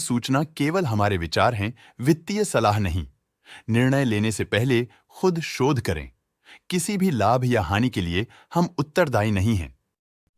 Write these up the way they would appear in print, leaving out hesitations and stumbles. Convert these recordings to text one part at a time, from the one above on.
सूचना केवल हमारे विचार हैं, वित्तीय सलाह नहीं। निर्णय लेने से पहले खुद शोध करें। किसी भी लाभ या हानि के लिए हम उत्तरदायी नहीं हैं।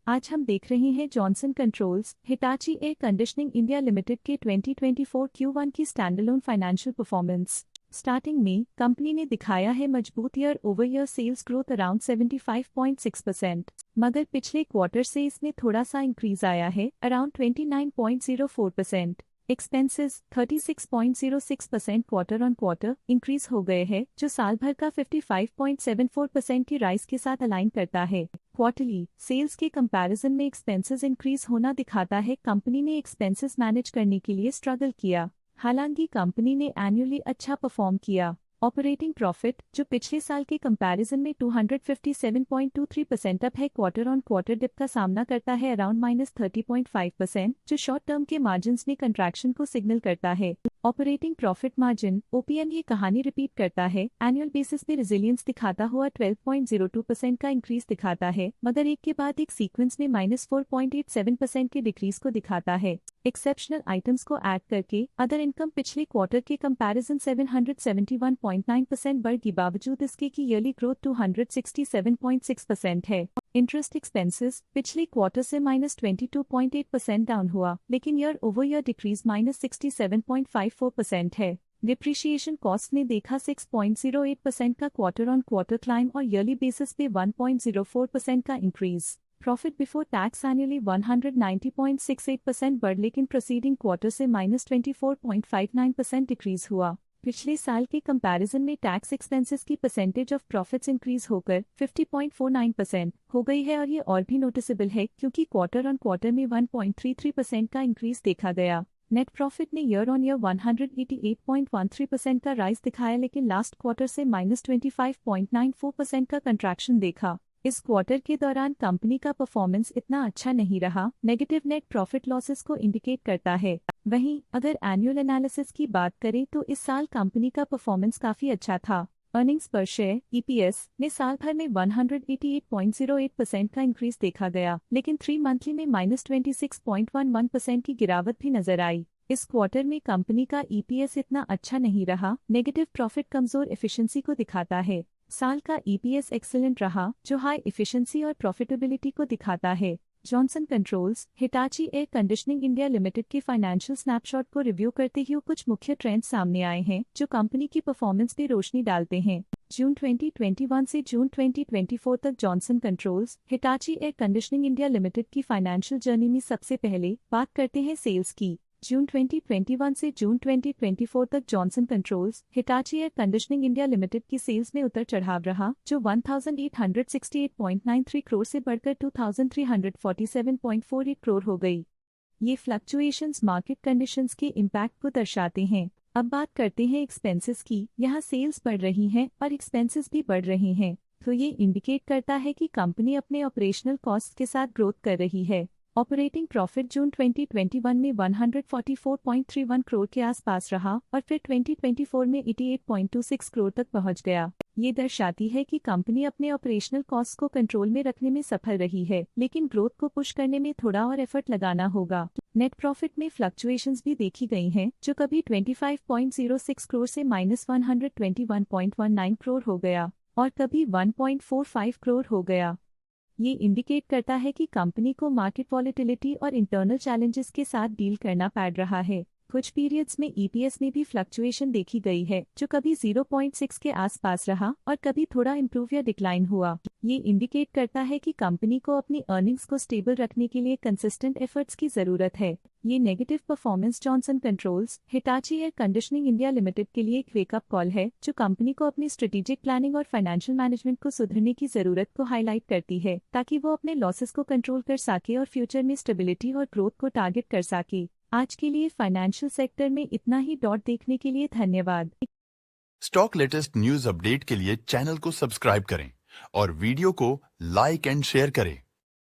आज हम देख रहे हैं Johnson Controls Hitachi air conditioning India limited के 2024 Q1 की स्टैंडअलोन फाइनेंशियल परफॉर्मेंस। स्टार्टिंग में कंपनी ने दिखाया है मजबूत year over year sales growth around 75.6%, मगर पिछले क्वार्टर से इसमें थोड़ा सा इंक्रीज आया है around 29.04%। Expenses 36.06% quarter on quarter increase हो गए हैं, जो साल भर का 55.74% की राइज के साथ अलाइन करता है। क्वार्टरली सेल्स के कंपैरिजन में एक्सपेंसेस इंक्रीज होना दिखाता है कंपनी ने एक्सपेंसेस मैनेज करने के लिए स्ट्रगल किया। हालांकि कंपनी ने एनुअली अच्छा परफॉर्म किया। ऑपरेटिंग प्रॉफिट, जो पिछले साल के कंपैरिजन में 257.23% अप है, क्वार्टर ऑन क्वार्टर डिप का सामना करता है अराउंड -30.5%, जो शॉर्ट टर्म के मार्जिन्स में कंट्रैक्शन को सिग्नल करता है। ऑपरेटिंग प्रॉफिट मार्जिन OPM ये कहानी रिपीट करता है, एनुअल बेसिस पे रिजिलियंस दिखाता हुआ 12.02% का इंक्रीज दिखाता है, मगर एक के बाद एक सीक्वेंस में -4.87% के डिक्रीज को दिखाता है। एक्सेप्शनल आइटम्स को ऐड करके अदर इनकम पिछले क्वार्टर के कंपैरिजन 771.9% बढ़ गई, बावजूद इसके की ईयरली ग्रोथ 267.6% है। इंटरेस्ट एक्सपेंसेस पिछले क्वार्टर से -22.8% डाउन हुआ, लेकिन ईयर ओवर ईयर डिक्रीज -67.54% है। डिप्रिशिएशन कॉस्ट ने देखा 6.08% का क्वार्टर ऑन क्वार्टर क्लाइम और ईयरली बेसिस पे 1.04% का increase. Profit before tax annually 190.68% बढ़, लेकिन प्रोसीडिंग क्वार्टर से -24.59% डिक्रीज हुआ। पिछले साल के कंपैरिजन में टैक्स एक्सपेंसेस की परसेंटेज ऑफ प्रॉफिट्स इंक्रीज होकर 50.49% हो गई है, और ये और भी नोटिसेबल है क्योंकि क्वार्टर ऑन क्वार्टर में 1.33% का इंक्रीज देखा गया। नेट प्रॉफिट ने ईयर ऑन ईयर 188.13% का राइज दिखाया, लेकिन लास्ट क्वार्टर से -25.94% का कंट्रैक्शन देखा। इस क्वार्टर के दौरान कंपनी का परफॉर्मेंस इतना अच्छा नहीं रहा, नेगेटिव नेट प्रॉफिट लॉसेस को इंडिकेट करता है। वहीं अगर एनुअल एनालिसिस की बात करें तो इस साल कंपनी का परफॉर्मेंस काफी अच्छा था। अर्निंग्स पर शेयर EPS ने साल भर में 188.08% का इंक्रीज देखा गया, लेकिन 3 मंथली में -26.11% की गिरावट भी नजर आई। इस क्वार्टर में कंपनी का EPS इतना अच्छा नहीं रहा, नेगेटिव प्रॉफिट कमजोर एफिशिएंसी को दिखाता है। साल का EPS एक्सीलेंट रहा, जो हाई एफिशिएंसी और प्रॉफिटेबिलिटी को दिखाता है। Johnson Controls Hitachi air conditioning India limited के फाइनेंशियल स्नैपशॉट को रिव्यू करते हुए कुछ मुख्य ट्रेंड्स सामने आए हैं, जो कंपनी की परफॉर्मेंस पे रोशनी डालते हैं। जून 2021 से जून 2024 तक Johnson Controls Hitachi air conditioning India limited की फाइनेंशियल जर्नी में सबसे पहले बात करते हैं सेल्स की। जून 2021 से जून 2024 तक Johnson Controls Hitachi air conditioning India limited की सेल्स में उतर चढ़ाव रहा, जो 1868.93 करोड़ से बढ़कर 2347.48 करोड़ हो गई। ये फ्लक्चुएशंस मार्केट कंडीशंस के इम्पैक्ट को दर्शाते हैं। अब बात करते हैं एक्सपेंसेस की। यहाँ सेल्स बढ़ रही हैं और एक्सपेंसेस भी बढ़ रहे हैं, तो ये इंडिकेट करता है कि कंपनी अपने ऑपरेशनल कॉस्ट के साथ ग्रोथ कर रही है। ऑपरेटिंग प्रॉफिट जून 2021 में 144.31 करोड़ के आसपास रहा और फिर 2024 में 88.26 करोड़ तक पहुंच गया। ये दर्शाती है कि कंपनी अपने ऑपरेशनल कॉस्ट को कंट्रोल में रखने में सफल रही है, लेकिन ग्रोथ को पुश करने में थोड़ा और एफर्ट लगाना होगा। नेट प्रॉफिट में फ्लक्चुएशंस भी देखी गई हैं, जो कभी 25.06 करोड़ से -121.19 करोड़ हो गया और कभी 1.45 करोड़ हो गया। ये इंडिकेट करता है कि कंपनी को मार्केट वॉलेटिलिटी और इंटरनल चैलेंजेस के साथ डील करना पड़ रहा है। कुछ पीरियड्स में EPS में भी फ्लक्चुएशन देखी गई है, जो कभी 0.6 के आसपास रहा और कभी थोड़ा इम्प्रूव या डिक्लाइन हुआ। ये इंडिकेट करता है कि कंपनी को अपनी अर्निंग्स को स्टेबल रखने के लिए कंसिस्टेंट एफर्ट्स की जरूरत है। ये negative performance Johnson Controls Hitachi air conditioning India limited के लिए एक वेकअप कॉल है, जो कंपनी को अपनी स्ट्रेटेजिक प्लानिंग और फाइनेंशियल मैनेजमेंट को सुधरने की जरूरत को हाईलाइट करती है, ताकि वो अपने लॉसेस को कंट्रोल कर सके और फ्यूचर में स्टेबिलिटी और ग्रोथ को टारगेट कर सके। आज के लिए फाइनेंशियल सेक्टर में इतना ही। देखने के लिए धन्यवाद। स्टॉक लेटेस्ट न्यूज अपडेट के लिए चैनल को सब्सक्राइब करें और वीडियो को लाइक एंड शेयर करें।